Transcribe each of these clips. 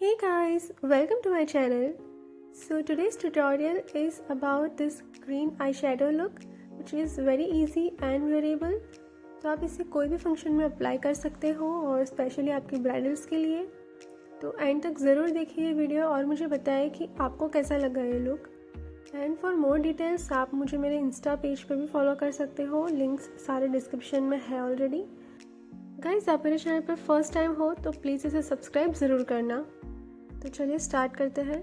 Hey guys, welcome to my channel. So today's tutorial is about this green eyeshadow look which is very easy and wearable. तो आप इसे कोई भी function में apply कर सकते हो और स्पेशली आपकी ब्राइडल्स के लिए। तो एंड तक ज़रूर देखिए ये वीडियो और मुझे बताएं कि आपको कैसा लगा ये look. And for more details आप मुझे मेरे इंस्टा पेज पर भी फॉलो कर सकते हो, लिंक्स सारे डिस्क्रिप्शन में है ऑलरेडी। गाइस, आप मेरे चैनल पर फर्स्ट टाइम हो तो प्लीज़ इसे सब्सक्राइब ज़रूर करना। तो चलिए स्टार्ट करते हैं।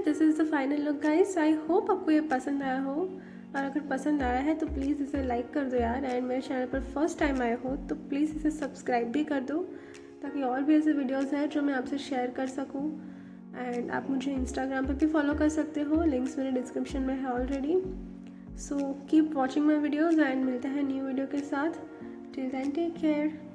This is the final look guys. I hope आपको ये पसंद आया हो, और अगर पसंद आया है तो प्लीज़ इसे लाइक कर दो यार। एंड मेरे चैनल पर फर्स्ट टाइम आए हो तो प्लीज़ इसे सब्सक्राइब भी कर दो, ताकि और भी ऐसे वीडियोस हैं जो मैं आपसे शेयर कर सकूं। एंड आप मुझे इंस्टाग्राम पर भी फॉलो कर सकते हो, लिंक्स मेरे डिस्क्रिप्शन में है already. So keep watching my videos and मिलते हैं न्यू वीडियो के साथ। Till then take care.